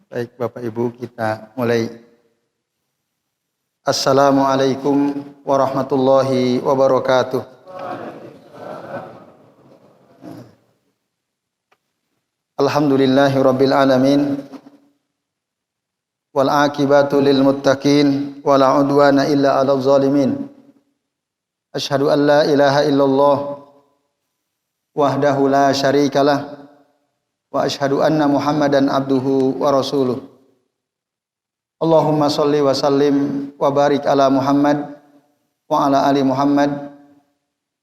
Baik Bapak Ibu, kita mulai. Assalamualaikum warahmatullahi wabarakatuh. Alhamdulillahi rabbil alamin. Wal aqibatu lil muttaqin wala udwana illa 'alal zalimin. Asyhadu an la ilaha illallah wahdahu la syarikalah wa asyhadu anna Muhammadan abduhu wa rasuluh. Allahumma shalli wa sallim wa barik ala Muhammad wa ala ali Muhammad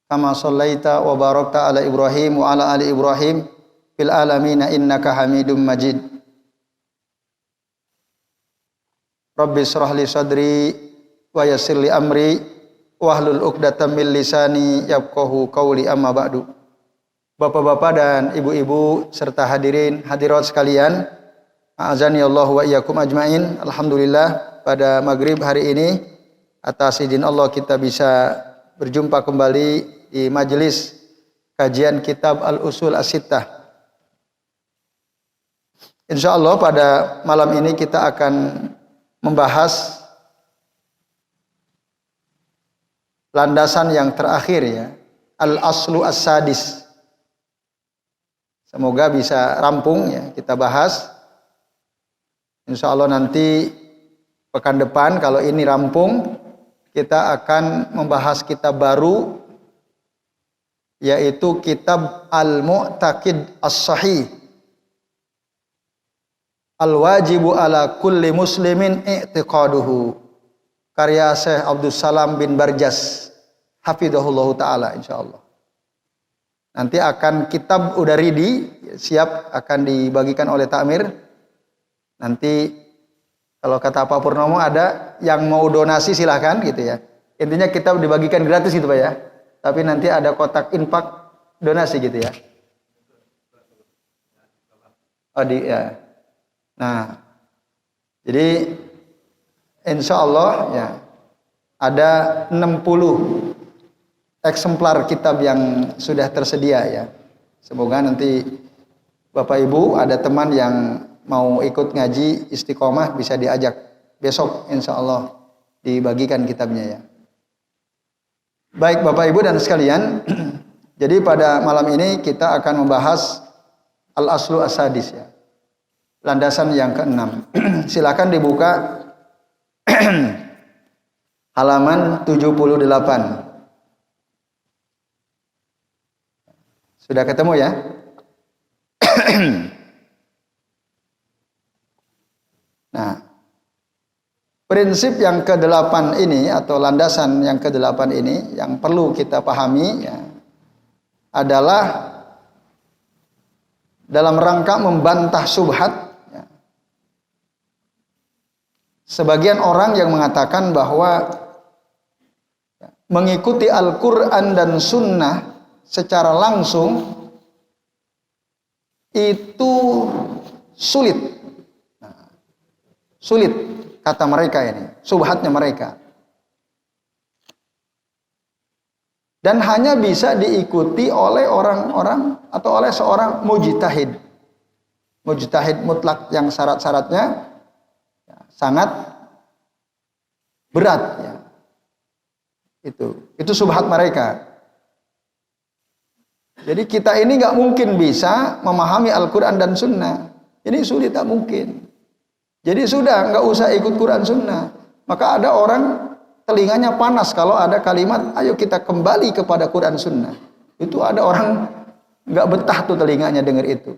kama shallaita wa barakta ala Ibrahim wa ala ali Ibrahim fil alamin innaka Hamidum Majid. Rabbi shrah li sadri wa yassir li amri wahlul 'uqdatam min lisani yafqahu qawli, amma ba'du. Bapak-bapak dan ibu-ibu serta hadirat sekalian, a'azani Allah wa iyyakum ajmain. Alhamdulillah pada maghrib hari ini atas izin Allah kita bisa berjumpa kembali di majelis kajian kitab Al-Usul As-Sittah. Insyaallah pada malam ini kita akan membahas landasan yang terakhir, ya, Al-Aslu As-Sadis. Semoga bisa rampung, ya, kita bahas. Insya Allah nanti pekan depan kalau ini rampung, kita akan membahas kitab baru, yaitu kitab Al-Mu'taqid As-Sahih. Al-Wajibu ala kulli muslimin i'tiqaduhu. Karya Syekh Abdus Salam bin Barjas, hafidhahullahu ta'ala, insya Allah. Nanti akan kitab udah ready, siap akan dibagikan oleh Takmir. Nanti kalau kata Pak Purnomo ada yang mau donasi silahkan gitu, ya. Intinya kitab dibagikan gratis gitu Pak, ya. Tapi nanti ada kotak infak donasi gitu, ya. Oh ya. Nah, jadi insya Allah, ya, ada 60 eksemplar kitab yang sudah tersedia, ya. Semoga nanti Bapak Ibu ada teman yang mau ikut ngaji istiqomah bisa diajak besok, insya Allah dibagikan kitabnya, ya. Baik Bapak Ibu dan sekalian, jadi pada malam ini kita akan membahas Al-Aslu As-Sadis, ya, landasan yang ke-6. Silakan dibuka halaman 78. Sudah ketemu, ya? Nah, prinsip yang ke-8 ini atau landasan yang ke-8 ini yang perlu kita pahami, ya, adalah dalam rangka membantah syubhat, ya. Sebagian orang yang mengatakan bahwa, ya, mengikuti Al-Quran dan Sunnah secara langsung itu sulit. Nah, sulit kata mereka ini, subhatnya mereka. Dan hanya bisa diikuti oleh orang-orang atau oleh seorang mujtahid. Mujtahid mutlak yang syarat-syaratnya, ya, sangat berat, ya. Itu subhat mereka. Jadi kita ini nggak mungkin bisa memahami Al-Quran dan Sunnah. Ini sulit, tak mungkin. Jadi sudah nggak usah ikut Quran Sunnah. Maka ada orang telinganya panas kalau ada kalimat, ayo kita kembali kepada Quran Sunnah. Itu ada orang nggak betah tuh telinganya dengar itu.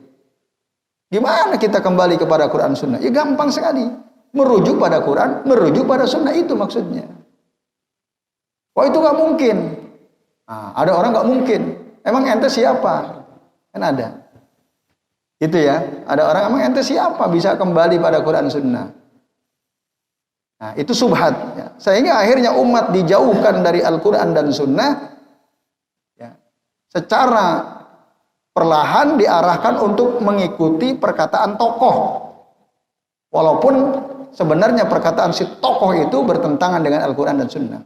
Gimana kita kembali kepada Quran Sunnah? Ya gampang sekali. Merujuk pada Quran, merujuk pada Sunnah, itu maksudnya. Wah, itu nggak mungkin. Nah, ada orang nggak mungkin. Emang ente siapa? Kan ada. Gitu, ya. Ada orang, emang ente siapa bisa kembali pada Quran Sunnah? Nah, itu subhat, ya. Sehingga akhirnya umat dijauhkan dari Al-Quran dan Sunnah, ya, secara perlahan diarahkan untuk mengikuti perkataan tokoh. Walaupun sebenarnya perkataan si tokoh itu bertentangan dengan Al-Quran dan Sunnah.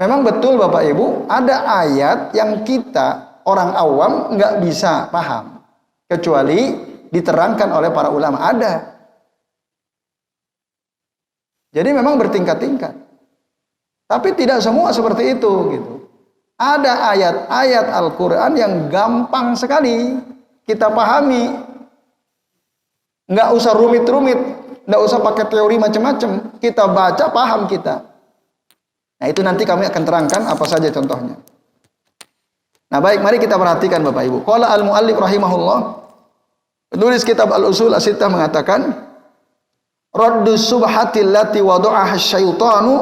Memang betul Bapak Ibu, ada ayat yang kita orang awam nggak bisa paham, kecuali diterangkan oleh para ulama. Ada. Jadi memang bertingkat-tingkat. Tapi tidak semua seperti itu gitu. Ada ayat-ayat Al-Qur'an yang gampang sekali kita pahami. Nggak usah rumit-rumit, nggak usah pakai teori macam-macam. Kita baca, paham kita. Nah, itu nanti kami akan terangkan apa saja contohnya. Nah, baik, mari kita perhatikan Bapak Ibu. Qala al-muallif rahimahullah, penulis kitab Al-Usul As-Sittah mengatakan, Raddus subhatil lati wada'aha syaitanu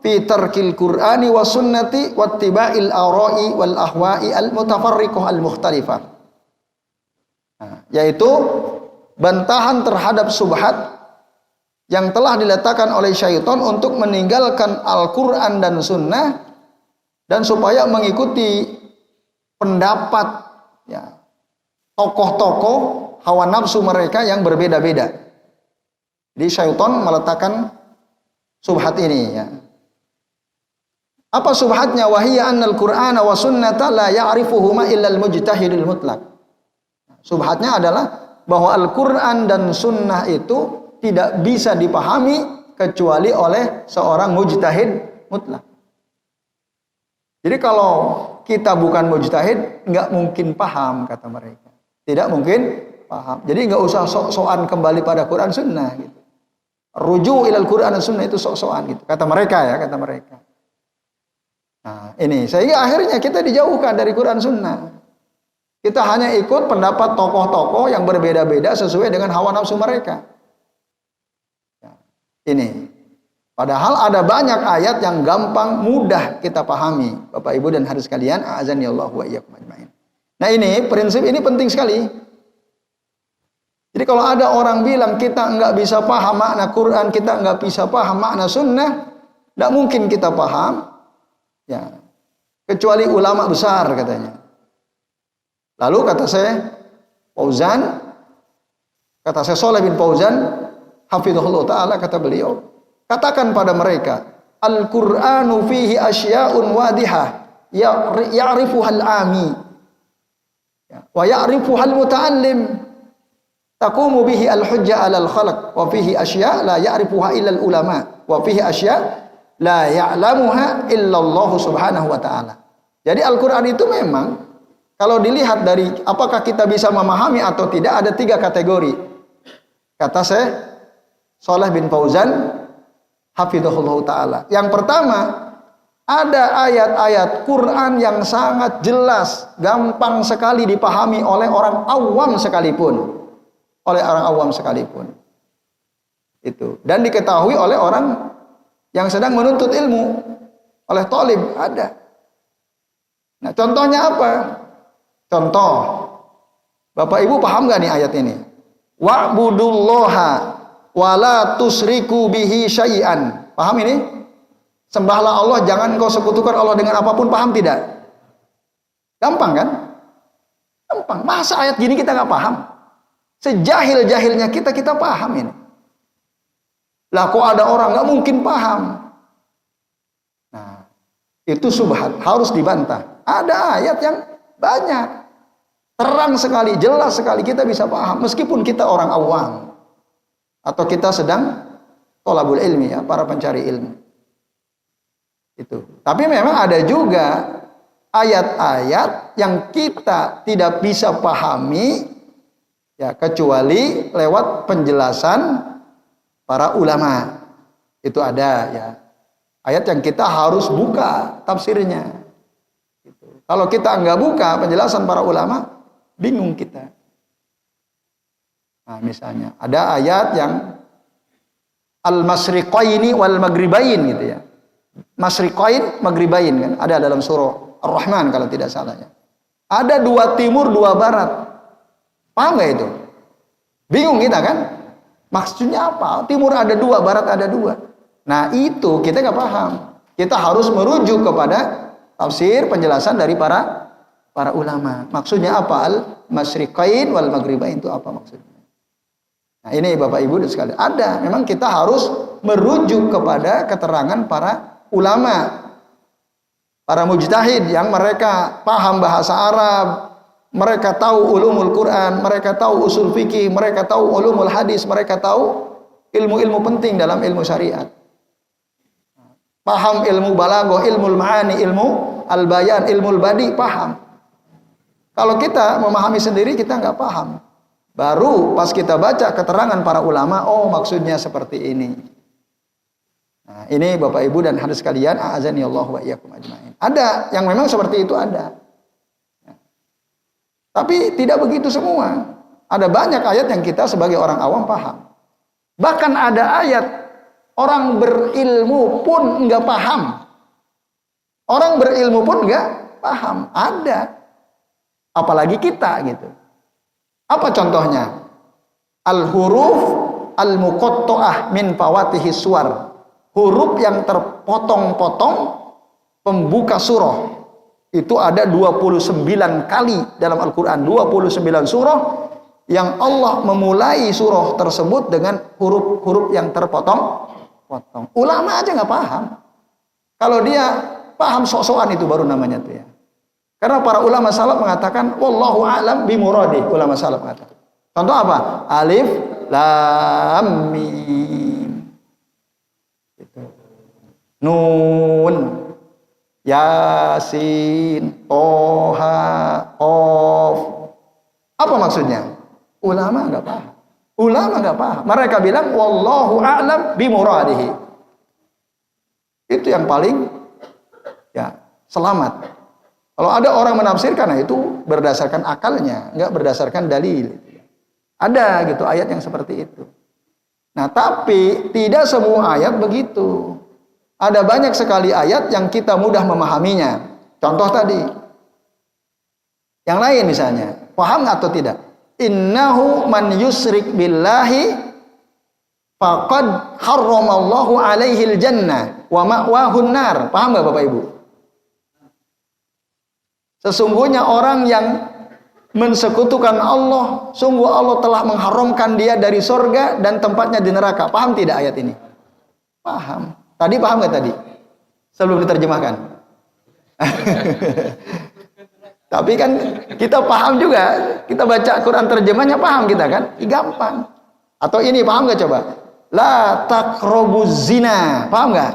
fi tarkil Qur'ani wa sunnati wattiba'il ara'i wal ahwa'i al-mutafarriqah al-mukhtalifah. Nah, yaitu bantahan terhadap subhat yang telah diletakkan oleh syaitan untuk meninggalkan Al-Qur'an dan sunnah dan supaya mengikuti pendapat ya, tokoh-tokoh hawa nafsu mereka yang berbeda-beda. Jadi syaitan meletakkan subhat ini ya. Apa subhatnya? Wahiyya annal Qur'ana wa sunnata la ya'rifuhuma illa al-mujtahidul mutlaq. Subhatnya adalah bahwa Al-Qur'an dan sunnah itu tidak bisa dipahami kecuali oleh seorang mujtahid mutlak. Jadi kalau kita bukan mujtahid, nggak mungkin paham, kata mereka. Tidak mungkin paham. Jadi nggak usah sok-sokan kembali pada Quran Sunnah gitu. Ruju ilal Quran dan Sunnah itu sok-sokan gitu. Kata mereka ya, kata mereka. Nah ini, sehingga akhirnya kita dijauhkan dari Quran Sunnah. Kita hanya ikut pendapat tokoh-tokoh yang berbeda-beda sesuai dengan hawa nafsu mereka. Ya, ini. Padahal ada banyak ayat yang gampang, mudah kita pahami. Bapak Ibu dan hadirin sekalian, a'azanillahu wa iyyakum ajmain. Nah ini, prinsip ini penting sekali. Jadi kalau ada orang bilang kita nggak bisa paham makna Quran, kita nggak bisa paham makna sunnah, nggak mungkin kita paham, ya kecuali ulama besar katanya. Lalu kata saya Shalih bin Fauzan, hafizahullah taala, kata beliau, katakan pada mereka, Al-Qur'anu fihi asya'un wadihah ya'rifuhal ami wa ya'rifuhal muta'allim. Taqumu bihi al-hujjah 'alal khalq wa fihi asya' la ya'rifuha illa al-ulama wa fihi asya' la ya'lamuha illa Allah Subhanahu wa taala. Jadi Al-Qur'an itu memang kalau dilihat dari apakah kita bisa memahami atau tidak, ada 3 kategori. Kata saya Shalih bin Fauzan hafizahullah taala. Yang pertama, ada ayat-ayat Quran yang sangat jelas, gampang sekali dipahami oleh orang awam sekalipun. Itu. Dan diketahui oleh orang yang sedang menuntut ilmu, oleh talib, ada. Nah, contohnya apa? Contoh, Bapak Ibu paham gak nih ayat ini? Wa'budullaha wa la tusriku bihi syai'an. Paham ini? Sembahlah Allah, jangan kau sekutukan Allah dengan apapun. Paham tidak? Gampang kan? Gampang. Masa ayat gini kita gak paham? Sejahil-jahilnya kita paham ini. Lah kok ada orang nggak mungkin paham? Nah, itu subhat, harus dibantah. Ada ayat yang banyak, terang sekali, jelas sekali, kita bisa paham meskipun kita orang awam atau kita sedang thalabul ilmi ya, para pencari ilmu. Itu. Tapi memang ada juga ayat-ayat yang kita tidak bisa pahami ya, kecuali lewat penjelasan para ulama. Itu ada ya. Ayat yang kita harus buka tafsirnya. Gitu. Kalau kita nggak buka penjelasan para ulama, bingung kita. Nah, misalnya ada ayat yang al-masriqaini wal maghribain gitu ya. Masriqain, maghribain kan ada dalam surah Ar-Rahman kalau tidak salah ya. Ada 2 timur, 2 barat. Paham nggak itu? Bingung kita kan? Maksudnya apa? Timur ada 2, barat ada 2. Nah itu kita nggak paham. Kita harus merujuk kepada tafsir, penjelasan dari para ulama. Maksudnya apa? Al-masyriqain wal maghribain itu apa maksudnya? Nah ini Bapak Ibu sekalian, ada. Memang kita harus merujuk kepada keterangan para ulama, para mujtahid yang mereka paham bahasa Arab, mereka tahu ulumul Quran, mereka tahu usul fikih, mereka tahu ulumul hadis, mereka tahu ilmu-ilmu penting dalam ilmu syariat. Paham ilmu balaghah, ilmu ma'ani, ilmu al-bayan, ilmu badi, paham. Kalau kita memahami sendiri, kita nggak paham. Baru pas kita baca keterangan para ulama, oh maksudnya seperti ini. Nah, ini Bapak Ibu dan hadirin sekalian, a'azani Allah wa iyyakum ajmain. Ada yang memang seperti itu, ada. Tapi tidak begitu semua. Ada banyak ayat yang kita sebagai orang awam paham. Bahkan ada ayat orang berilmu pun enggak paham. Orang berilmu pun enggak paham. Ada. Apalagi kita gitu. Apa contohnya? Al-huruf al-muqatta'ah min fawatihi suwar. Huruf yang terpotong-potong pembuka surah. Itu ada 29 kali dalam Al-Quran. 29 surah yang Allah memulai surah tersebut dengan huruf-huruf yang terpotong-potong. Ulama aja nggak paham. Kalau dia paham sok-sokan itu baru namanya tuh ya. Karena para ulama salaf mengatakan wallahu a'lam bimuradi. Ulama salaf mengatakan. Contoh apa? Alif, lam, mim. Gitu. Nun, Yasin, Toha, Qaf. Apa maksudnya? Ulama nggak paham. Ulama nggak paham. Mereka bilang wallahu a'lam bimuradihi. Itu yang paling ya selamat. Kalau ada orang menafsirkan, nah itu berdasarkan akalnya, nggak berdasarkan dalil. Ada gitu ayat yang seperti itu. Nah, tapi tidak semua ayat begitu. Ada banyak sekali ayat yang kita mudah memahaminya. Contoh tadi. Yang lain misalnya, paham atau tidak? Innahu man yusrik billahi faqad harramallahu alaihil jannah wa ma'wahun nar. Paham nggak Bapak Ibu? Sesungguhnya orang yang mensekutukan Allah, sungguh Allah telah mengharamkan dia dari surga dan tempatnya di neraka. Paham tidak ayat ini? Paham. Tadi paham nggak tadi? Sebelum diterjemahkan. Tapi kan kita paham juga. Kita baca Quran terjemahnya paham kita kan? Gampang. Atau ini paham nggak coba? La taqrabuz zina. Paham nggak?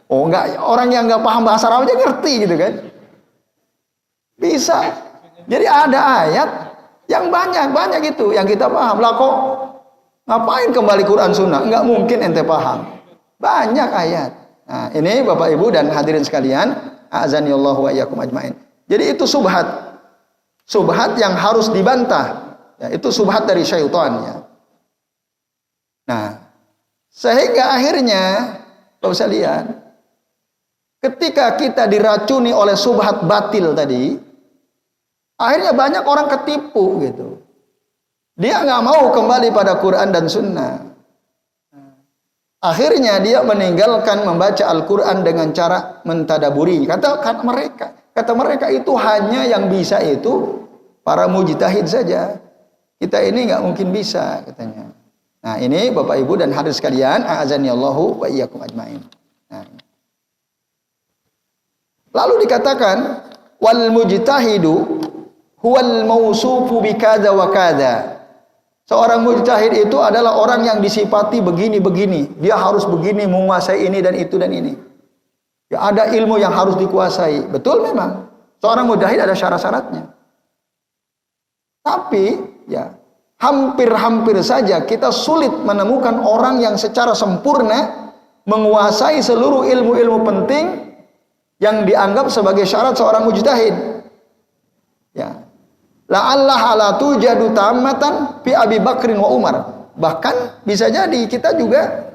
Oh nggak. Orang yang nggak paham bahasa Arab aja ngerti gitu kan? Bisa. Jadi ada ayat yang banyak itu yang kita paham. Lah kok ngapain kembali Quran Sunnah? Nggak mungkin ente paham. Banyak ayat. Nah, ini Bapak Ibu dan hadirin sekalian, a'azanillahu wa iyyakum ajmain. Jadi itu subhat. Subhat yang harus dibantah. Ya, itu subhat dari syaitan ya. Nah, sehingga akhirnya Bapak bisa lihat ketika kita diracuni oleh subhat batil tadi, akhirnya banyak orang ketipu gitu. Dia nggak mau kembali pada Quran dan Sunnah. Akhirnya dia meninggalkan membaca Al-Quran dengan cara mentadaburi. Kata mereka itu hanya yang bisa itu para mujtahid saja. Kita ini nggak mungkin bisa katanya. Nah ini Bapak Ibu dan hadirin sekalian, a'azanillahu wa iyyakum ajmain. Nah, lalu dikatakan wal mujtahidu huwal mausufu bikadza wa kadza. Seorang mujtahid itu adalah orang yang disifati begini-begini. Dia harus begini, menguasai ini dan itu dan ini. Ya, ada ilmu yang harus dikuasai. Betul memang. Seorang mujtahid ada syarat-syaratnya. Tapi ya hampir-hampir saja kita sulit menemukan orang yang secara sempurna menguasai seluruh ilmu-ilmu penting yang dianggap sebagai syarat seorang mujtahid. Ya. La'allah ala tujadu tammatan fi Abi Bakrin wa Umar. Bahkan bisa jadi kita juga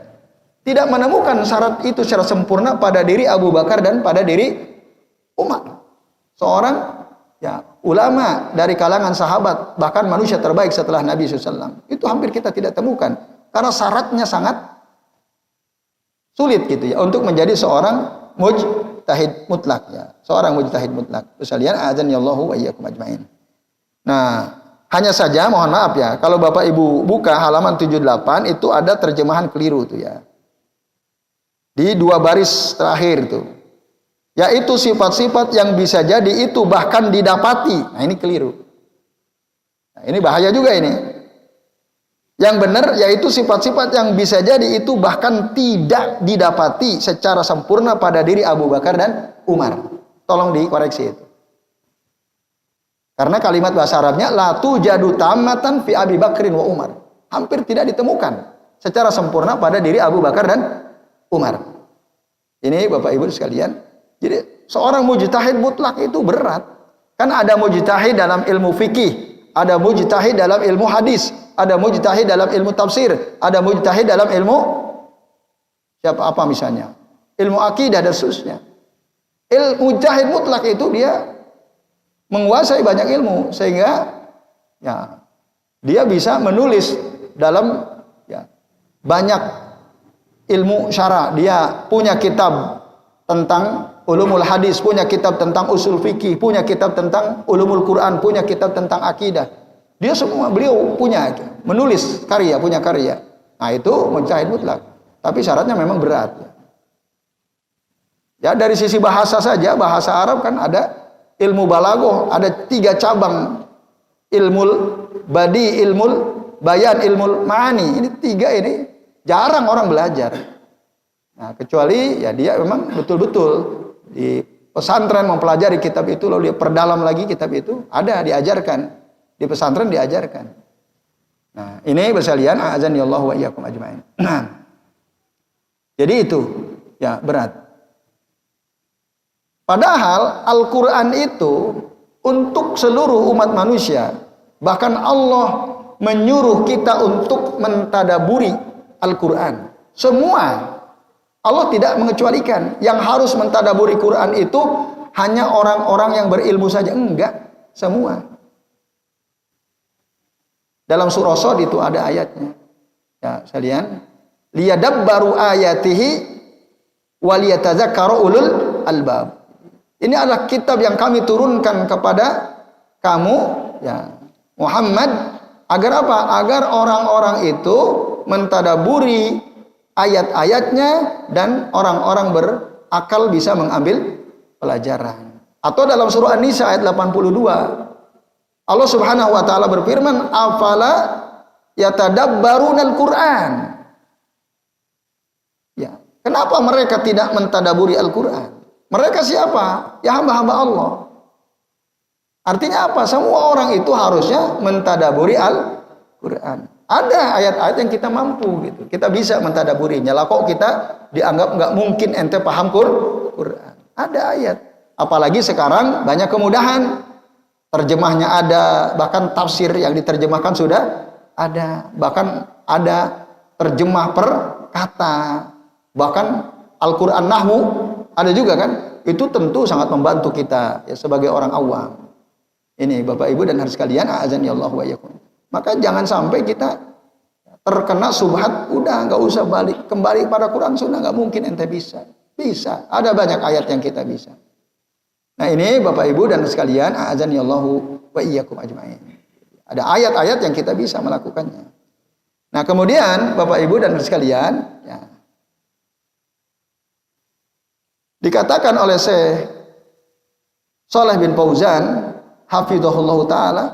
tidak menemukan syarat itu secara sempurna pada diri Abu Bakar dan pada diri Umar. Seorang ya ulama dari kalangan sahabat, bahkan manusia terbaik setelah Nabi SAW. Itu hampir kita tidak temukan karena syaratnya sangat sulit gitu ya untuk menjadi seorang mujtahid mutlak ya. Seorang mujtahid mutlak. Sekalian a'adzanillahu wa iyyakum ajmain. Nah, hanya saja mohon maaf ya, kalau Bapak Ibu buka halaman 78 itu ada terjemahan keliru tuh ya. Di 2 baris terakhir tuh. yaitu sifat-sifat yang bisa jadi itu bahkan didapati. Nah, ini keliru. Nah, ini bahaya juga ini. Yang benar yaitu sifat-sifat yang bisa jadi itu bahkan tidak didapati secara sempurna pada diri Abu Bakar dan Umar. Tolong dikoreksi itu. Karena kalimat bahasa Arabnya la tujadu tammatan fi Abi Bakrin wa Umar. Hampir tidak ditemukan secara sempurna pada diri Abu Bakar dan Umar. Ini Bapak Ibu sekalian. Jadi seorang mujtahid mutlak itu berat. Kan ada mujtahid dalam ilmu fikih, ada mujtahid dalam ilmu hadis, ada mujtahid dalam ilmu tafsir, ada mujtahid dalam ilmu apa misalnya? Ilmu akidah dan seterusnya. Mujtahid mutlak itu dia menguasai banyak ilmu sehingga ya dia bisa menulis dalam ya banyak ilmu syara. Dia punya kitab tentang ulumul hadis, punya kitab tentang usul fikih, punya kitab tentang ulumul Quran, punya kitab tentang akidah. Dia semua beliau punya menulis karya, punya karya. Nah, itu mujtahid mutlak. Tapi syaratnya memang berat. Ya dari sisi bahasa saja, bahasa Arab kan ada ilmu balaghah, ada 3 cabang. Ilmul badi, ilmul bayan, ilmul ma'ani. Ini 3 ini jarang orang belajar. Nah, kecuali ya dia memang betul-betul di pesantren mempelajari kitab itu, lalu dia perdalam lagi kitab itu, ada diajarkan. Di pesantren diajarkan. Nah, ini bersalian a'azanillahu wa iyyakum ajmain. Nah, jadi itu ya berat. Padahal Al-Quran itu untuk seluruh umat manusia. Bahkan Allah menyuruh kita untuk mentadaburi Al-Quran. Semua. Allah tidak mengecualikan. Yang harus mentadaburi Quran itu hanya orang-orang yang berilmu saja. Enggak. Semua. Dalam surah Shad itu ada ayatnya. Ya, sekalian. Liyadabbaru ayatihi waliyatadzakkaru ulul albab. Ini adalah kitab yang kami turunkan kepada kamu, ya Muhammad, agar apa? Agar orang-orang itu mentadaburi ayat-ayatnya dan orang-orang berakal bisa mengambil pelajaran. Atau dalam surah An-Nisa ayat 82, Allah Subhanahu wa taala berfirman, "Afala yatadabbarunal Qur'an?" Ya, kenapa mereka tidak mentadaburi Al-Qur'an? Mereka siapa? Ya hamba-hamba Allah. Artinya apa? Semua orang itu harusnya mentadaburi Al-Quran. Ada ayat-ayat yang kita mampu gitu. Kita bisa mentadaburinya. Lah kok kita dianggap nggak mungkin ente paham Quran? Ada ayat. Apalagi sekarang banyak kemudahan. Terjemahnya ada, bahkan tafsir yang diterjemahkan sudah ada. Bahkan ada terjemah per kata. Bahkan Al-Quran Nahwu ada juga kan? Itu tentu sangat membantu kita ya, sebagai orang awam. Ini Bapak Ibu dan harus sekalian, a'azanillahu wa iyyakum. Maka jangan sampai kita terkena subhat, udah nggak usah balik kembali pada Quran Sunnah, nggak mungkin ente bisa. Bisa, ada banyak ayat yang kita bisa. Nah ini Bapak Ibu dan sekalian, a'azanillahu wa iyyakum ajmain. Ada ayat-ayat yang kita bisa melakukannya. Nah kemudian Bapak Ibu dan sekalian, ya, dikatakan oleh Syekh Shalih bin Fauzan hafizahullah taala,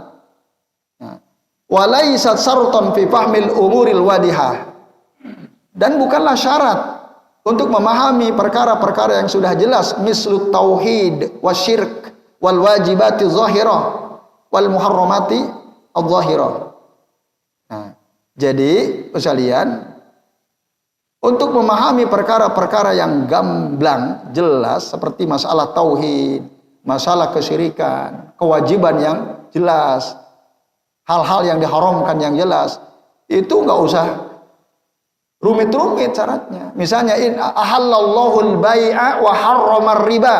walaisat syartan fi fahmil umuril wadihah, dan bukanlah syarat untuk memahami perkara-perkara yang sudah jelas, mislut tauhid wasyirk wal wajibati zahirah wal muharramati adh-dhahirah. Nah, jadi sekalian, untuk memahami perkara-perkara yang gamblang, jelas, seperti masalah tauhid, masalah kesyirikan, kewajiban yang jelas, hal-hal yang diharamkan yang jelas, itu nggak usah rumit-rumit syaratnya. Misalnya, ahallallahu al-bai'a wa harramar riba.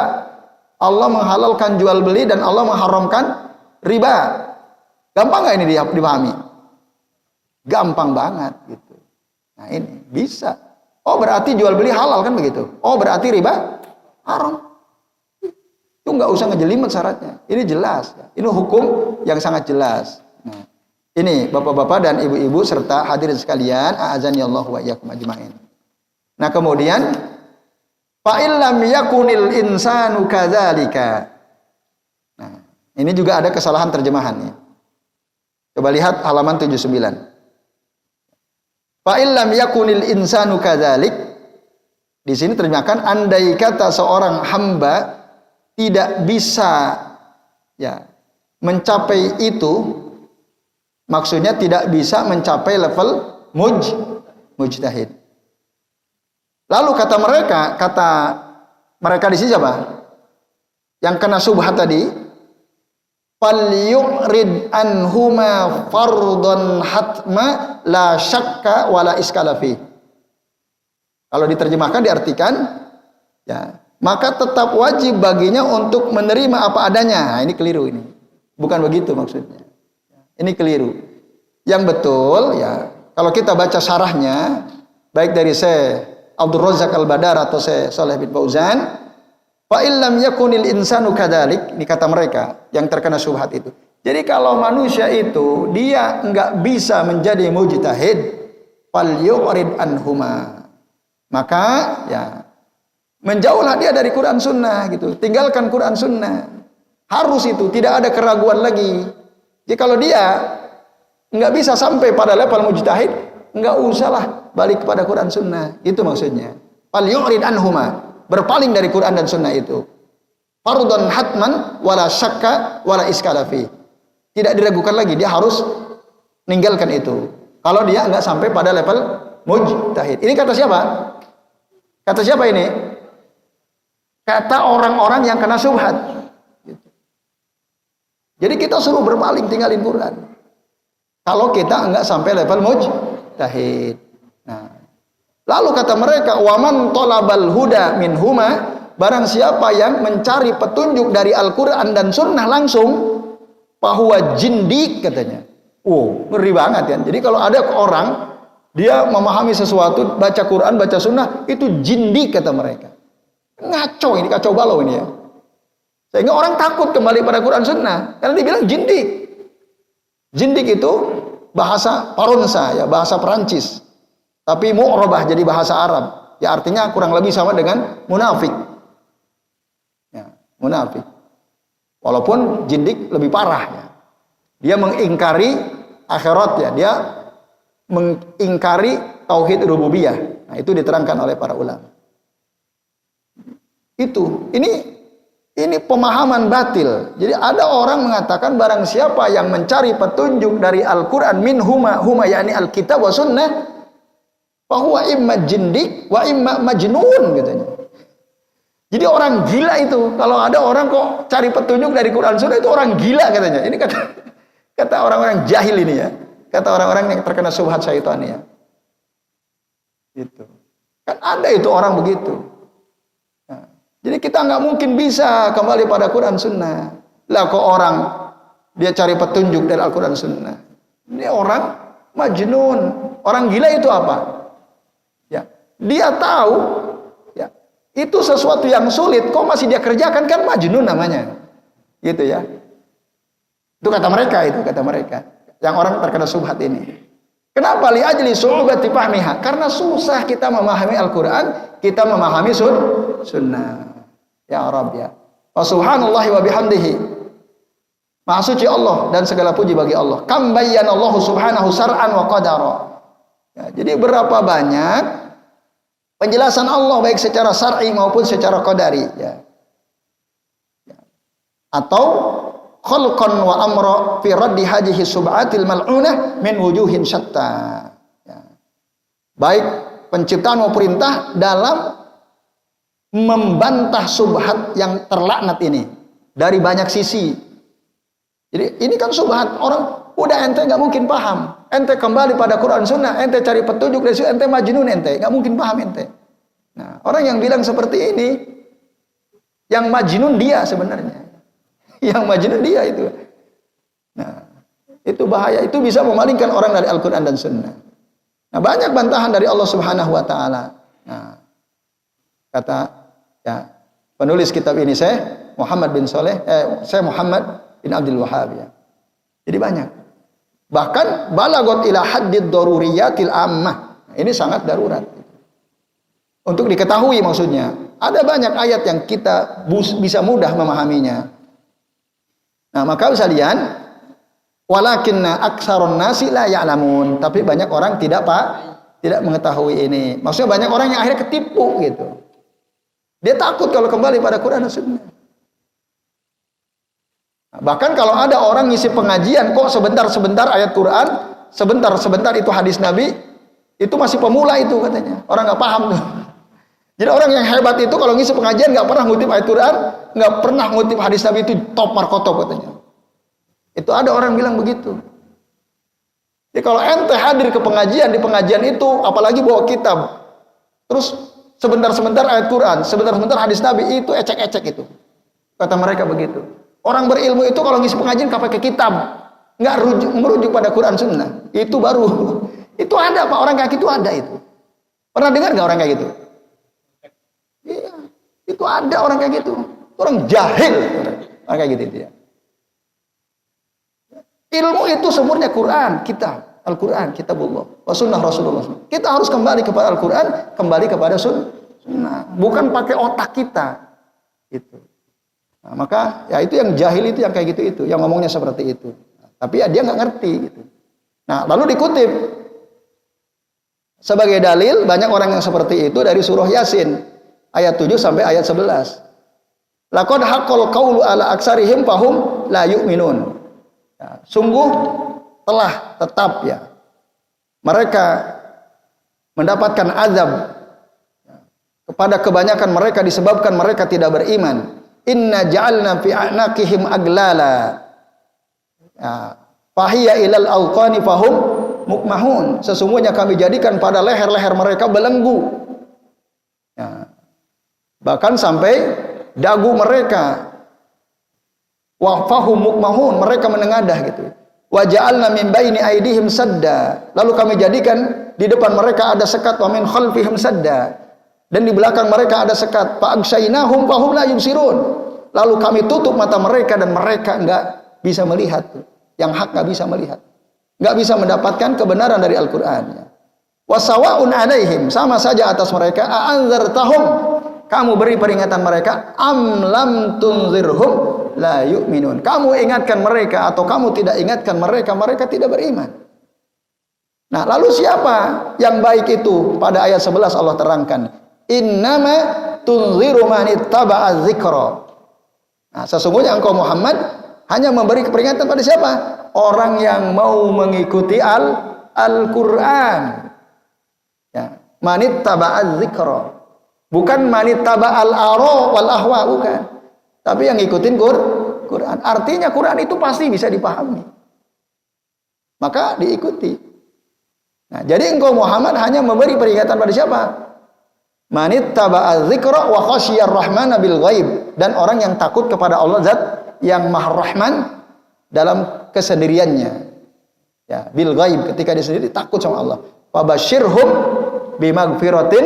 Allah menghalalkan jual beli dan Allah mengharamkan riba. Gampang nggak ini dipahami? Gampang banget gitu. Nah ini bisa. Oh berarti jual beli halal kan begitu. Oh berarti riba haram. Itu nggak usah ngejelimet syaratnya. Ini jelas. Ini hukum yang sangat jelas. Nah, ini bapak-bapak dan ibu-ibu serta hadirin sekalian, a'azanillahu wa iyyakum ajmain. Nah kemudian Fa illam yakunil insanu kadzalika. Nah, ini juga ada kesalahan terjemahannya. Coba lihat halaman 79. Fa illam yakunil insanu kadzalik. Di sini terjemahkan andai kata seorang hamba tidak bisa ya mencapai itu, maksudnya tidak bisa mencapai level mujtahid. Lalu kata mereka di sini siapa? Yang kena subhat tadi, falyurid anhuma fardhan hatma la syakka wala iskala fi. Kalau diterjemahkan diartikan ya, maka tetap wajib baginya untuk menerima apa adanya. Nah, ini keliru ini. Bukan begitu maksudnya. Ini keliru. Yang betul ya, kalau kita baca syarahnya baik dari Syekh Abdul Razak Al-Badar atau Syekh Shalih bin Fauzan, fa illam yakunil insanu kadzalik, ini kata mereka yang terkena syubhat itu. Jadi kalau manusia itu dia enggak bisa menjadi mujtahid, fal yurid anhuma. Maka ya menjauhlah dia dari Quran Sunnah gitu. Tinggalkan Quran Sunnah. Harus itu, tidak ada keraguan lagi. Jadi kalau dia enggak bisa sampai pada level mujtahid, enggak usahlah balik kepada Quran Sunnah. Itu maksudnya. Fal yurid anhuma, berpaling dari Quran dan Sunnah itu. Fardhan hatman wala syakka wala iskala fi. Tidak diragukan lagi, dia harus meninggalkan itu. Kalau dia enggak sampai pada level mujtahid. Ini kata siapa? Kata siapa ini? Kata orang-orang yang kena syubhat. Jadi kita suruh berpaling, tinggalin Quran. Kalau kita enggak sampai level mujtahid. Nah, lalu kata mereka, waman tolabal huda minhuma, barang siapa yang mencari petunjuk dari Al-Quran dan Sunnah langsung, fahuwa jindik katanya. Oh, ngeri banget ya. Jadi kalau ada orang dia memahami sesuatu, baca Quran, baca Sunnah, itu jindik kata mereka. Ngaco ini, kacau balau ini ya. Sehingga orang takut kembali pada Quran Sunnah karena dibilang jindik. Jindik itu bahasa Faransa ya, bahasa Perancis. Tapi mu'rabah jadi bahasa Arab. Ya artinya kurang lebih sama dengan munafik. Ya, munafik. Walaupun jindik lebih parah ya. Dia mengingkari akhirat ya, dia mengingkari tauhid rububiyah. Nah, itu diterangkan oleh para ulama. Ini pemahaman batil. Jadi ada orang mengatakan barang siapa yang mencari petunjuk dari Al-Quran min huma yakni Alkitab wa Sunnah, bahwa imma jindik wa imma majnun katanya. Jadi orang gila itu. Kalau ada orang kok cari petunjuk dari Quran Sunnah, itu orang gila katanya. Ini kata orang-orang jahil ini ya. Kata orang-orang yang terkena syubhat syaitan ya. Gitu. Kan ada itu orang begitu. Jadi kita nggak mungkin bisa kembali pada Quran Sunnah. Lah kok orang dia cari petunjuk dari Al-Quran Sunnah. Ini orang majnun. Orang gila itu apa? Ya, dia tahu ya, itu sesuatu yang sulit kok masih dia kerjakan, kan majnun namanya. Gitu ya. Itu kata mereka, yang orang terkena syubhat ini. Kenapa? Li ajli su'ubati fahmiha. Karena susah kita memahami Al-Quran, kita memahami Sunnah. Ya Rabb ya. Wa subhanallahi wa bihamdihi. Maha suci Allah dan segala puji bagi Allah. Kam bayyanallahu subhanahu sar'an wa qadara. Ya, jadi berapa banyak penjelasan Allah baik secara syar'i maupun secara qadari ya. Atau khalqan wa amra fi raddi hadhihi sub'atil mal'unah min wujuhin syatta. Ya. Baik penciptaan maupun perintah dalam membantah subhat yang terlaknat ini dari banyak sisi. Jadi ini kan subhat, orang udah ente nggak mungkin paham. Ente kembali pada Quran Sunnah, ente cari petunjuk dari situ, ente majnun, ente nggak mungkin paham ente. Nah, orang yang bilang seperti ini, yang majnun dia sebenarnya, yang majnun dia itu. Nah, itu bahaya, itu bisa memalingkan orang dari Al-Quran dan Sunnah. Nah, banyak bantahan dari Allah Subhanahu Wa Taala. Nah, kata ya penulis kitab ini Syekh Muhammad bin Abdul Wahhab ya. Jadi banyak. Bahkan balagot ila haddid daruriyatil ammah. Ini sangat darurat. Untuk diketahui maksudnya. Ada banyak ayat yang kita bisa mudah memahaminya. Nah, maka sekalian, walakinna aktsarun nasi la ya'lamun. Tapi banyak orang tidak mengetahui ini. Maksudnya banyak orang yang akhirnya ketipu gitu. Dia takut kalau kembali pada Quran dan Sunnah. Nah, bahkan kalau ada orang ngisi pengajian kok sebentar-sebentar ayat Quran, sebentar-sebentar itu hadis Nabi, itu masih pemula itu katanya. Orang nggak paham tuh. Jadi orang yang hebat itu kalau ngisi pengajian nggak pernah ngutip ayat Quran, nggak pernah ngutip hadis Nabi, itu top markotop katanya. Itu ada orang bilang begitu. Jadi kalau ente hadir ke pengajian, di pengajian itu apalagi bawa kitab, terus sebentar-sebentar ayat Quran, sebentar-sebentar hadis Nabi, itu ecek-ecek itu. Kata mereka begitu. Orang berilmu itu kalau ngisi pengajian pakai kitab, nggak merujuk pada Quran Sunnah. Itu baru. Itu ada Pak, orang kayak gitu ada itu. Pernah dengar nggak orang kayak gitu? Iya, itu ada orang kayak gitu. Orang jahil, orang kayak gitu itu ya. Ilmu itu sumbernya Quran, kitab, Al-Quran, kitabullah, wa sunnah Rasulullah. Kita harus kembali kepada Al-Quran, kembali kepada sunnah, bukan pakai otak kita. Itu. Nah, maka ya itu yang jahil itu yang kayak gitu itu, yang ngomongnya seperti itu. Nah, tapi ya dia nggak ngerti gitu. Nah, lalu dikutip sebagai dalil banyak orang yang seperti itu dari surah Yasin ayat 7 sampai ayat 11. Laqad haqqal qaulu ala aksarihim fahum la yu'minun. Ya, sungguh telah tetap ya mereka mendapatkan azab ya, kepada kebanyakan mereka disebabkan mereka tidak beriman. Inna ja'alna fi a'naqihim aglala ya, fahiya ilal alqani fahum mukmahun. Sesungguhnya kami jadikan pada leher-leher mereka belenggu ya, bahkan sampai dagu mereka. Wa fahum mukmahun, mereka menengadah gitu. Wa ja'alna min baini aidihim sadda. Lalu kami jadikan di depan mereka ada sekat, wa min khalfihim sadda. Dan di belakang mereka ada sekat. Fa aghshaynahum fahum la yubsirun. Lalu kami tutup mata mereka dan mereka enggak bisa melihat. Yang hak enggak bisa melihat. Enggak bisa mendapatkan kebenaran dari Al-Qur'an. Wa sawa'un 'alaihim, sama saja atas mereka, a'anzartahum, kamu beri peringatan mereka, am lam tunzirhum la yu'minun. Kamu ingatkan mereka atau kamu tidak ingatkan mereka, mereka tidak beriman. Nah, lalu siapa yang baik itu? Pada ayat 11 Allah terangkan, innama tunziru man ittaba'a dzikra. Nah, sesungguhnya engkau Muhammad hanya memberi peringatan pada siapa? Orang yang mau mengikuti Al-Qur'an. Ya, man ittaba'a dzikra. Bukan man ittaba'al ara wal ahwa, bukan. Tapi yang ngikutin Quran. Artinya Quran itu pasti bisa dipahami. Maka diikuti. Nah, jadi engkau Muhammad hanya memberi peringatan pada siapa? Man ittaba'a dzikra wa khasyiyar rahmana bil ghaib. Dan orang yang takut kepada Allah Zat yang Maha Rahman dalam kesendiriannya. Ya, bil ghaib, ketika dia sendiri takut sama Allah. Fabasyirhum bimaghfiratin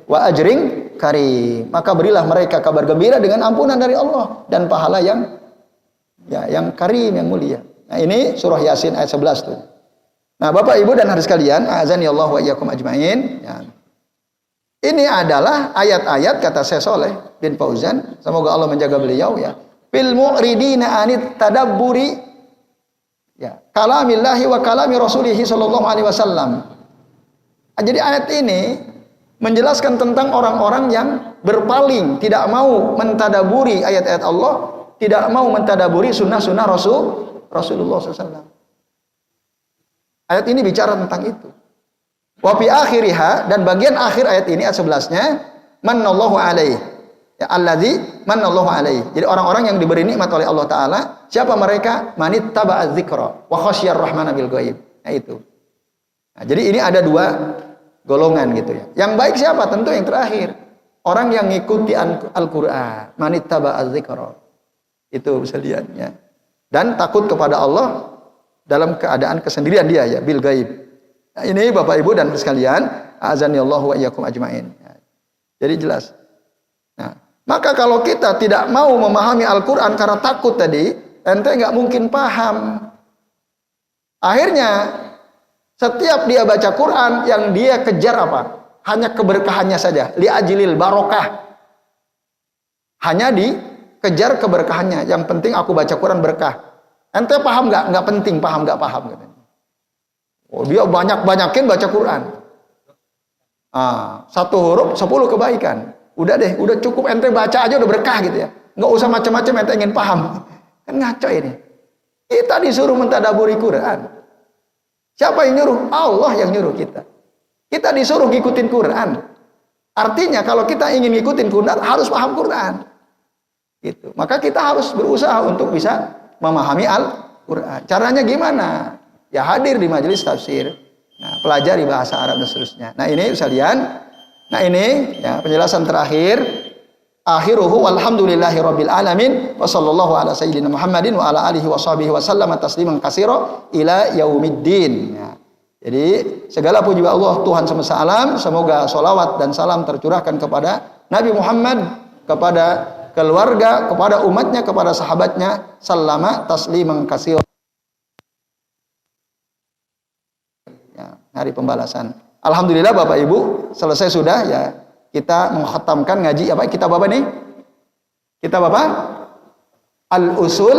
wa ajrin karim. Maka berilah mereka kabar gembira dengan ampunan dari Allah dan pahala yang karim, yang mulia. Nah, ini surah Yasin ayat 11 tuh. Nah, Bapak Ibu dan hadirin sekalian, azani Allah wa iyyakum ajmain. Ya. Ini adalah ayat-ayat kata Syekh Saleh bin Fauzan, semoga Allah menjaga beliau ya. Fil mu'ridina anit tadabburi ya, kalamillahi wa kalami rasulih sallallahu alaihi wasallam. Jadi ayat ini menjelaskan tentang orang-orang yang berpaling, tidak mau mentadaburi ayat-ayat Allah, tidak mau mentadaburi sunnah-sunnah Rasulullah SAW. Ayat ini bicara tentang itu. Wa fi akhiriha, dan bagian akhir ayat ini ayat 11-nya, manallahu alaihi. Ya, alladzi manallahu alaihi. Jadi orang-orang yang diberi nikmat oleh Allah taala, siapa mereka? Manittaba'a dzikra wa khasyiyar rahmana bil ghaib. Nah, itu. Nah, jadi ini ada dua golongan gitu ya. Yang baik siapa? Tentu yang terakhir. Orang yang ngikuti Al-Qur'an, manittaba'a dzikra. Itu bisa lihat ya. Dan takut kepada Allah dalam keadaan kesendirian dia ya, bil ghaib. Nah, ini Bapak Ibu dan sekalian, azanillahu wa iyyakum ajmain. Ya. Jadi jelas. Nah, maka kalau kita tidak mau memahami Al-Qur'an karena takut tadi, ente nggak mungkin paham. Akhirnya setiap dia baca Quran, yang dia kejar apa? Hanya keberkahannya saja. Li'ajlil barokah. Hanya dikejar keberkahannya. Yang penting aku baca Quran berkah. Ente paham nggak? Nggak penting paham nggak paham. Oh, dia banyakin baca Quran. Satu huruf 10 kebaikan. Udah deh, udah cukup ente baca aja udah berkah gitu ya. Nggak usah macam-macam ente ingin paham. Kan ngaco ini. Kita disuruh mentadaburi Quran. Siapa yang nyuruh? Allah yang nyuruh kita. Kita disuruh ngikutin Quran. Artinya kalau kita ingin ngikutin Quran harus paham Quran. Gitu. Maka kita harus berusaha untuk bisa memahami Al-Quran. Caranya gimana? Ya hadir di majelis tafsir. Nah, pelajari bahasa Arab dan seterusnya. Nah, ini sekalian. Nah, ini ya penjelasan terakhir. Akhiruhu walhamdulillahirabbil alamin wa sallallahu ala sayyidina Muhammadin wa ala alihi washabihi wa sallama tasliman katsira ila yaumiddin. Ya. Jadi segala puji Allah Tuhan semesta alam, semoga sholawat dan salam tercurahkan kepada Nabi Muhammad, kepada keluarga, kepada umatnya, kepada sahabatnya, sallama tasliman katsira. Ya, hari pembalasan. Alhamdulillah Bapak Ibu, selesai sudah ya. Kita mengkhatamkan ngaji apa? Kitab apa nih? Kitab apa? Al-Usul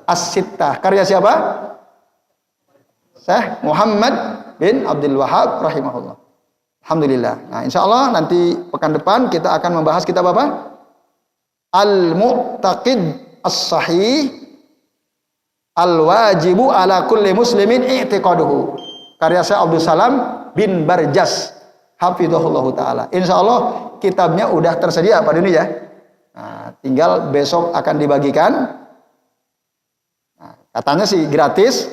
As-Sittah. Karya siapa? Syekh Muhammad bin Abdul Wahhab rahimahullah. Alhamdulillah. Nah, insyaallah nanti pekan depan kita akan membahas kitab apa? Al-Mu'taqid As-Sahih Al-Wajibu ala kulli muslimin i'tiqaduhu. Karya Syekh Abdul Salam bin Barjas hafizahullah ta'ala. Insyaallah kitabnya udah tersedia pada ini ya. Nah, tinggal besok akan dibagikan. Nah, katanya sih gratis,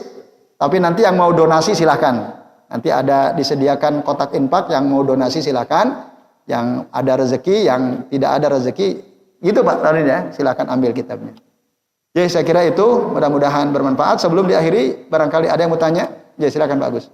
tapi nanti yang mau donasi silahkan. Nanti ada disediakan kotak infak, yang mau donasi silahkan. Yang ada rezeki, yang tidak ada rezeki, gitu Pak Tarin ya. Silahkan ambil kitabnya. Jadi saya kira itu mudah-mudahan bermanfaat. Sebelum diakhiri, barangkali ada yang mau tanya. Ya silahkan Pak Agus.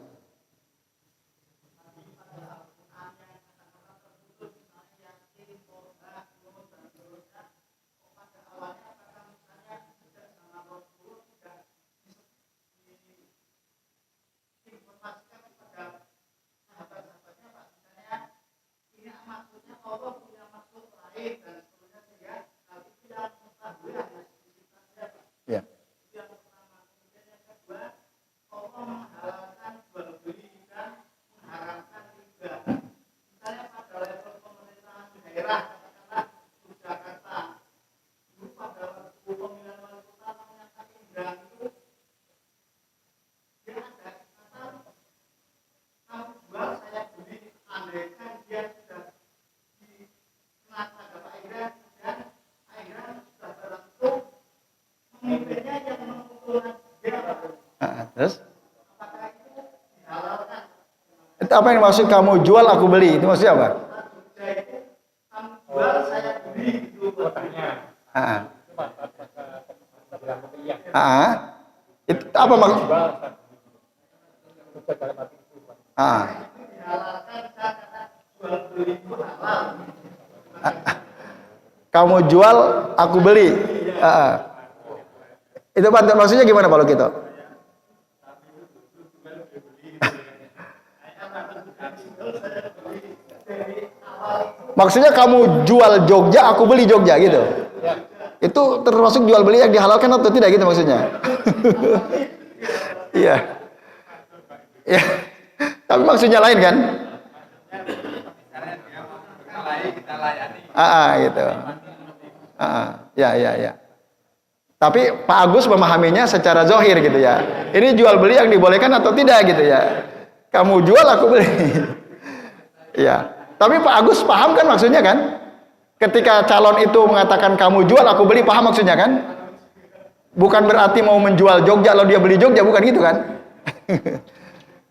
Ya. Terus? Itu apa yang maksud kamu jual aku beli? Itu maksudnya apa? Kamu jual saya beli itu kotanya. Itu apa maksud? Kamu jual aku beli. Itu maksudnya gimana kalau gitu? Maksudnya kamu jual Jogja, aku beli Jogja gitu. Itu termasuk jual beli yang dihalalkan atau tidak gitu maksudnya? Iya. Iya. Tapi maksudnya lain kan? Gitu. Ya. Tapi Pak Agus memahaminya secara zohir gitu ya. Ini jual beli yang dibolehkan atau tidak gitu ya. Kamu jual, aku beli. Iya. Tapi Pak Agus paham kan maksudnya kan? Ketika calon itu mengatakan kamu jual, aku beli, paham maksudnya kan? Bukan berarti mau menjual Jogja lalu dia beli Jogja, bukan gitu kan?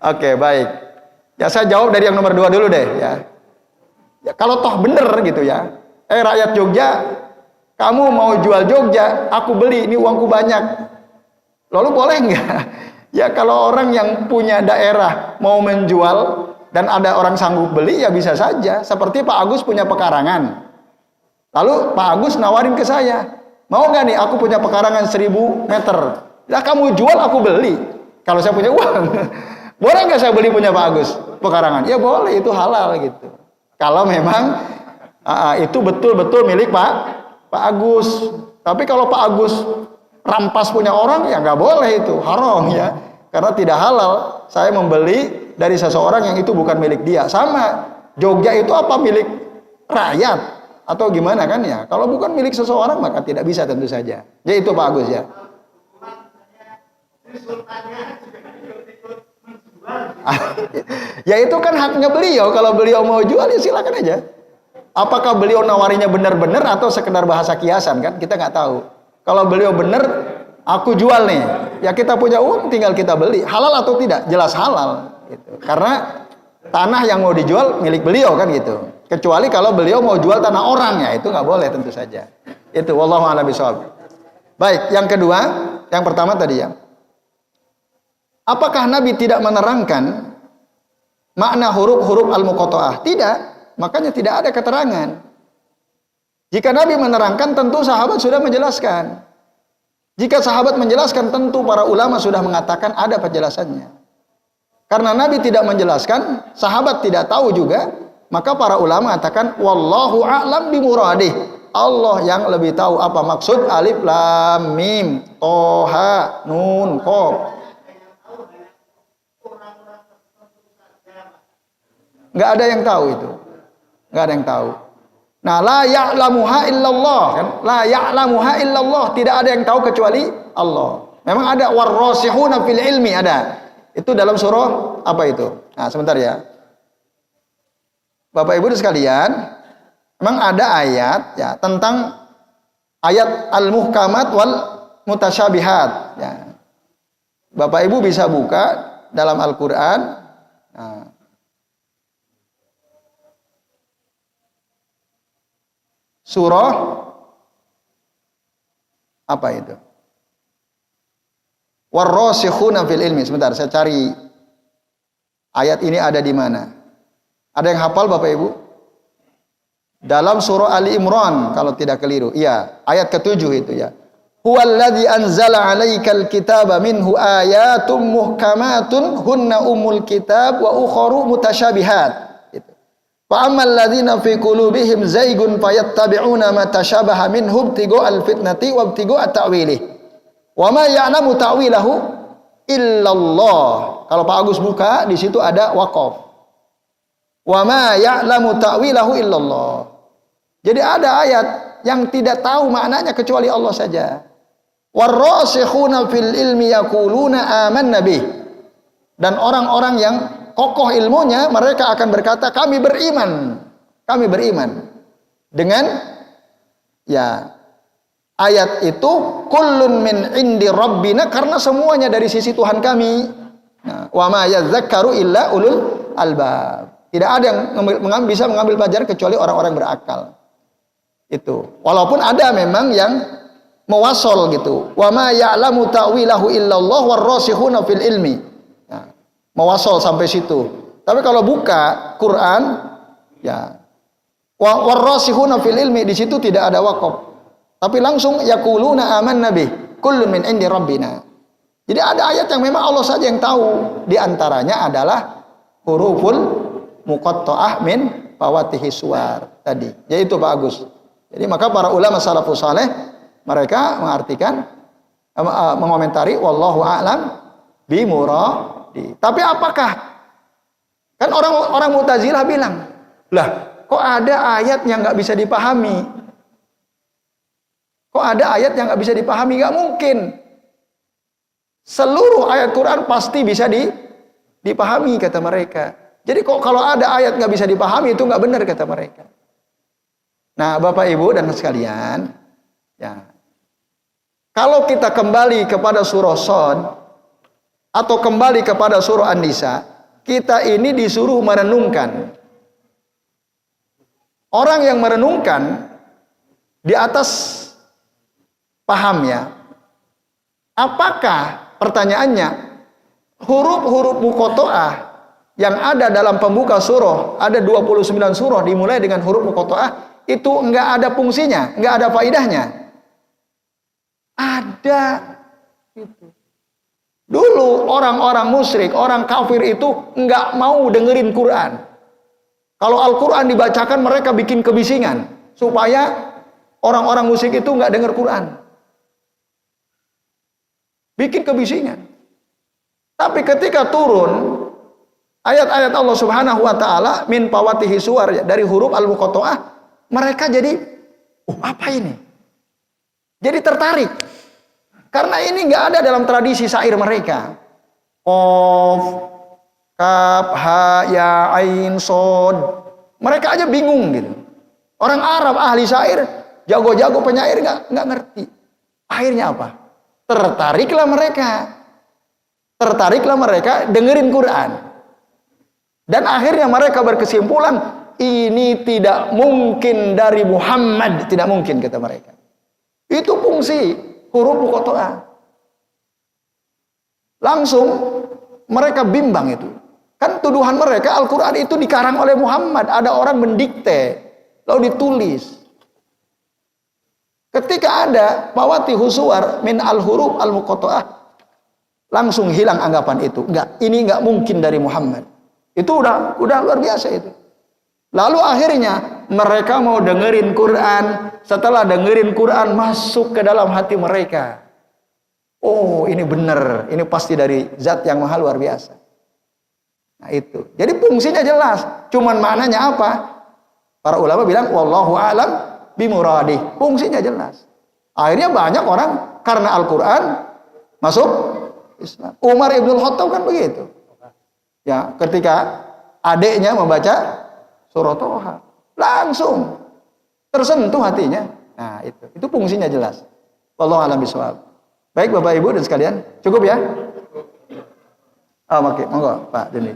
Oke, baik. Ya saya jawab dari yang nomor 2 dulu deh ya. Ya kalau toh bener gitu ya. Rakyat Jogja, kamu mau jual Jogja, aku beli, ini uangku banyak. Lalu boleh nggak? Ya kalau orang yang punya daerah mau menjual dan ada orang sanggup beli, ya bisa saja. Seperti Pak Agus punya pekarangan. Lalu Pak Agus nawarin ke saya, mau nggak nih aku punya pekarangan 1000 meter. Lah kamu jual, aku beli. Kalau saya punya uang, boleh nggak saya beli punya Pak Agus pekarangan? Ya boleh, itu halal gitu. Kalau memang itu betul-betul milik Pak Pak Agus. Tapi kalau Pak Agus rampas punya orang, ya nggak boleh itu, haram ya. Karena tidak halal saya membeli dari seseorang yang itu bukan milik dia. Sama, Jogja itu apa milik rakyat atau gimana kan ya? Kalau bukan milik seseorang maka tidak bisa tentu saja. Jadi itu Pak Agus ya. Ya itu kan haknya beliau. Kalau beliau mau jual ya silakan aja. Apakah beliau nawarinya benar-benar atau sekedar bahasa kiasan kan? Kita nggak tahu. Kalau beliau benar, aku jual nih. Ya kita punya uang, tinggal kita beli. Halal atau tidak? Jelas halal. Gitu. Karena tanah yang mau dijual milik beliau kan gitu. Kecuali kalau beliau mau jual tanah orang ya itu nggak boleh tentu saja. Itu wallahu a'lam bishawab. Baik, yang kedua, yang pertama tadi ya. Apakah Nabi tidak menerangkan makna huruf-huruf al-muqatta'ah? Tidak, makanya tidak ada keterangan. Jika Nabi menerangkan tentu sahabat sudah menjelaskan. Jika sahabat menjelaskan tentu para ulama sudah mengatakan ada penjelasannya. Karena Nabi tidak menjelaskan, sahabat tidak tahu juga, maka para ulama mengatakan wallahu a'lam bimuradih. Allah yang lebih tahu apa maksud alif lam mim toha nun qaf. Nggak ada yang tahu itu. Nggak ada yang tahu. Nah, la ya'lamuha illallah kan? La ya'lamuha illallah, tidak ada yang tahu kecuali Allah. Memang ada warrasihuna fil ilmi ada. Itu dalam surah apa itu? Nah, sebentar ya. Bapak Ibu sekalian, memang ada ayat ya tentang ayat al-muhkamat wal mutasyabihat ya. Bapak Ibu bisa buka dalam Al-Qur'an. Nah, surah apa itu? Warrasikhuna fil ilmi. Sebentar, saya cari ayat ini ada di mana. Ada yang hafal Bapak Ibu? Dalam surah Ali Imran kalau tidak keliru. Iya, ayat ke-7 itu ya. Huwallazi anzala 'alaikal kitaba minhu ayatum muhkamatun hunna umul kitab wa ukharu mutasyabihat. Fa'ammal ladzina fi qulubihim zaygun fayattabi'una ma tashabaha minhu ibtiga'al fitnati wa ibtiga'at ta'wilih. Wa ma ya'lamu ta'wilahu illallah. Kalau Pak Agus buka di situ ada waqaf. Wa ma ya'lamu ta'wilahu illallah. Jadi ada ayat yang tidak tahu maknanya kecuali Allah saja. Warrasikhuna fil ilmi yaquluna amanna bih. Dan orang-orang yang kokoh ilmunya, mereka akan berkata kami beriman dengan ya ayat itu kullun min indi rabbina, karena semuanya dari sisi Tuhan kami. Nah, wa ma yadzakkaru illa ulul albab. Tidak ada yang bisa mengambil pelajaran kecuali orang-orang berakal. Itu. Walaupun ada memang yang mewasol gitu. Wa ma ya'lamu ta'wilahu illallah warrasikhuna fil ilmi. Mewasol sampai situ. Tapi kalau buka Quran ya warrasihuna fil ilmi, di situ tidak ada waqaf. Tapi langsung yaquluna amanna bih kullun min indi rabbina. Jadi ada ayat yang memang Allah saja yang tahu. Di antaranya adalah huruful muqatta'ah min fawatihi suwar tadi. Yaitu Pak Agus. Jadi maka para ulama salafus saleh mereka mengartikan mengomentari wallahu a'lam bimurad. Tapi apakah kan orang Mu'tazilah bilang, lah kok ada ayat yang nggak bisa dipahami? Kok ada ayat yang nggak bisa dipahami? Nggak mungkin. Seluruh ayat Quran pasti bisa dipahami kata mereka. Jadi kok kalau ada ayat nggak bisa dipahami itu nggak benar kata mereka. Nah, Bapak Ibu dan sekalian, ya kalau kita kembali kepada surah Shad atau kembali kepada surah An-Nisa, kita ini disuruh merenungkan. Orang yang merenungkan di atas paham ya. Apakah pertanyaannya huruf-huruf muqatta'ah yang ada dalam pembuka surah, ada 29 surah dimulai dengan huruf muqatta'ah, itu enggak ada fungsinya, enggak ada faidahnya? Ada itu. Dulu orang-orang musyrik, orang kafir itu enggak mau dengerin Quran. Kalau Al-Quran dibacakan mereka bikin kebisingan supaya orang-orang musyrik itu nggak dengar Quran. Bikin kebisingan. Tapi ketika turun ayat-ayat Allah Subhanahu wa taala min fawatihi suwar, dari huruf al-muqatta'ah, mereka jadi apa ini? Jadi tertarik. Karena ini nggak ada dalam tradisi syair mereka. Qaf, kaf, ha, ya, ain, sod. Mereka aja bingung gitu. Orang Arab ahli syair, jago-jago penyair nggak ngerti. Akhirnya apa? Tertariklah mereka dengerin Quran. Dan akhirnya mereka berkesimpulan ini tidak mungkin dari Muhammad, tidak mungkin kata mereka. Itu fungsi huruf muqatta'ah. Langsung mereka bimbang itu. Kan tuduhan mereka Al-Quran itu dikarang oleh Muhammad. Ada orang mendikte, lalu ditulis. Ketika ada fawatihu suwar min al-huruf al-muqatta'ah, langsung hilang anggapan itu. Ini enggak mungkin dari Muhammad. Itu udah luar biasa itu. Lalu akhirnya mereka mau dengerin Quran. Setelah dengerin Quran masuk ke dalam hati mereka. Oh, ini benar, ini pasti dari zat yang maha luar biasa. Nah itu. Jadi fungsinya jelas. Cuman maknanya apa? Para ulama bilang wallahu a'lam bimuradih. Fungsinya jelas. Akhirnya banyak orang karena Al-Quran masuk Islam. Umar ibn Khattab kan begitu. Ya, ketika adiknya membaca surah Toha, langsung tersentuh hatinya. Nah, itu fungsinya jelas. Wallahu a'lam bishawab. Baik Bapak Ibu dan sekalian, cukup ya? Oke, monggo Pak Deni.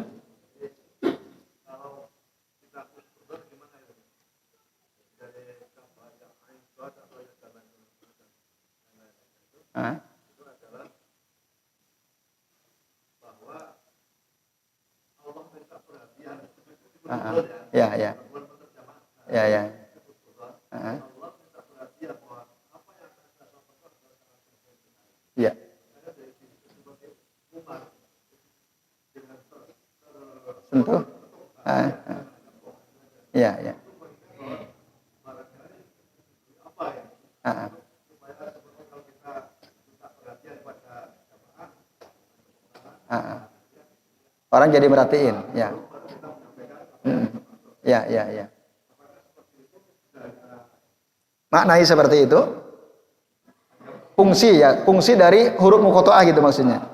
Ya. Ya. Sentuh. Ya. Orang jadi merhatiin, ya. Ya. Maknai seperti itu. Fungsi dari huruf muqatta'ah gitu maksudnya.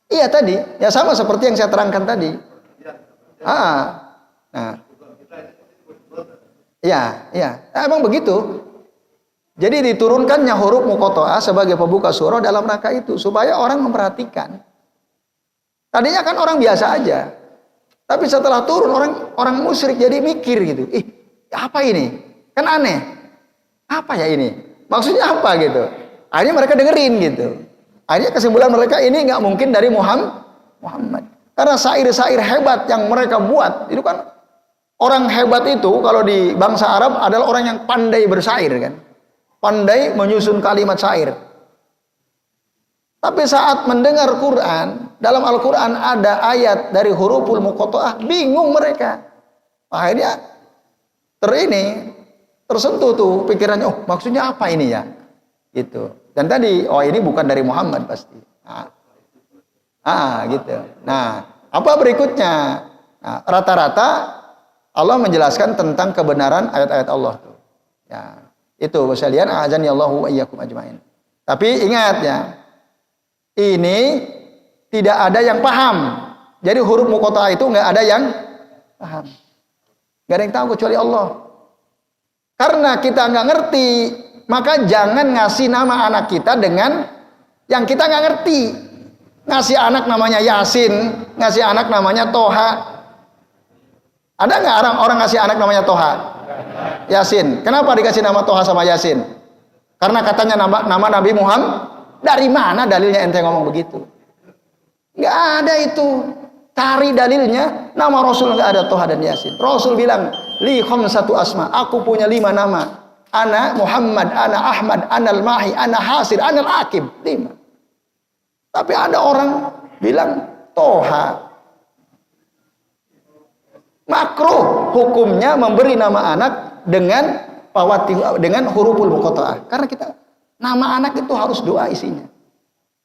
Iya tadi, ya sama seperti yang saya terangkan tadi. Nah. Emang begitu. Jadi diturunkannya huruf muqatta'ah sebagai pembuka surah dalam rangka itu supaya orang memperhatikan. Tadinya kan orang biasa aja. Tapi setelah turun orang musyrik jadi mikir gitu. Apa ini? Kan aneh. Apa ya ini? Maksudnya apa gitu? Akhirnya mereka dengerin gitu. Akhirnya kesimpulan mereka ini nggak mungkin dari Muhammad. Karena syair-syair hebat yang mereka buat itu kan, orang hebat itu kalau di bangsa Arab adalah orang yang pandai bersyair kan, pandai menyusun kalimat syair. Tapi saat mendengar Quran, dalam Al-Quran ada ayat dari huruful muqatta'ah, bingung mereka. Akhirnya tersentuh tuh pikirannya, maksudnya apa ini ya? Gitu. Dan tadi, ini bukan dari Muhammad pasti. Gitu. Nah, apa berikutnya? Nah, rata-rata Allah menjelaskan tentang kebenaran ayat-ayat Allah tuh. Ya, itu sekalian, azani Allahu wa iyyakum ajmain. Tapi ingat ya, ini tidak ada yang paham. Jadi huruf muqatta'ah itu nggak ada yang paham. Nggak ada yang tahu kecuali Allah. Karena kita nggak ngerti, maka jangan ngasih nama anak kita dengan yang kita nggak ngerti. Ngasih anak namanya Yasin, ngasih anak namanya Toha. Ada nggak orang ngasih anak namanya Toha? Yasin. Kenapa dikasih nama Toha sama Yasin? Karena katanya nama Nabi Muhammad. Dari mana dalilnya ente ngomong begitu? Nggak ada itu. Cari dalilnya. Nama Rasul nggak ada Toha dan Yasin. Rasul bilang, li khamsatu asma. Aku punya 5 nama. Ana Muhammad, ana Ahmad, ana al-Mahi, ana Hasir, ana al-Aqib. 5. Tapi ada orang bilang Toha. Makruh hukumnya memberi nama anak dengan dengan huruful muqatta'ah. Karena kita nama anak itu harus doa isinya.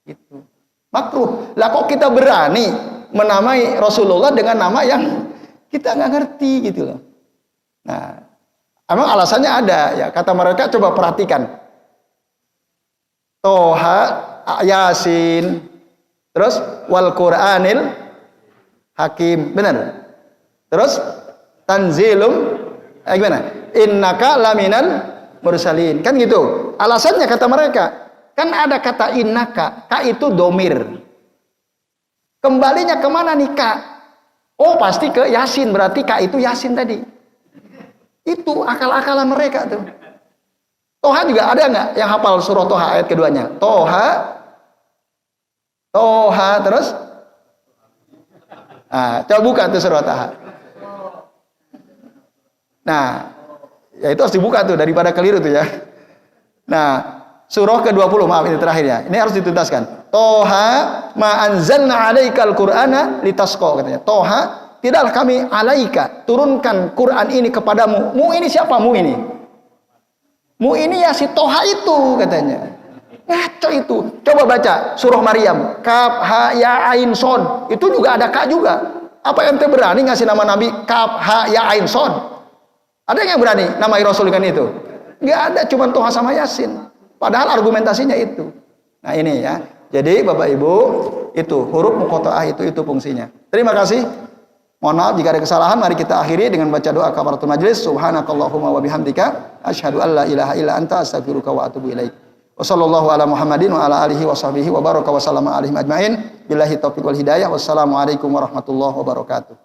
Gitu. Makruh. Lah kok kita berani menamai Rasulullah dengan nama yang kita nggak ngerti gitu loh. Nah, emang alasannya ada ya. Kata mereka, coba perhatikan. Toha, Yasin, terus wal Qur'anil Hakim, benar. Terus tanzilum, gimana? Innaka laminal mursalin. Kan gitu. Alasannya kata mereka, kan ada kata innaka, ka itu domir. Kembalinya kemana nih ka? Oh pasti ke Yasin, berarti ka itu Yasin tadi. Itu akal-akalan mereka tuh. Toha juga ada nggak yang hafal surah Toha ayat keduanya? Toha terus? Nah, coba buka tuh surah Toha. Nah, ya itu harus dibuka tuh daripada keliru tuh ya. Nah, surah ke-20, maaf ini terakhirnya. Ini harus dituntaskan. Toha ma anzalna 'alaikal qur'ana litasqa, katanya. Toha, tidaklah kami alaika turunkan Quran ini kepadamu. Mu ini siapa mu ini? Mu ini ya si Toha itu, katanya. Ngaco itu. Coba baca surah Maryam. Kaf ha ya ain son. Itu juga ada ka juga. Apa ente berani ngasih nama Nabi Kaf ha ya ain son? Ada yang berani namai Rasul dengan itu? Nggak ada, cuma Toha sama Yasin. Padahal argumentasinya itu. Nah ini ya. Jadi Bapak Ibu, itu huruf muqatta'ah itu fungsinya. Terima kasih. Mohon maaf jika ada kesalahan. Mari kita akhiri dengan baca doa kafaratul majlis. Subhanakallahumma wa bihamdika asyhadu an la ilaha illa anta astaghfiruka wa atubu ilaik. Wassallallahu ala Muhammadin wa ala alihi wa sahbihi wa baraka wa sallama alaihim ajmain. Billahi taufiq wal hidayah. Wassalamualaikum warahmatullahi wabarakatuh.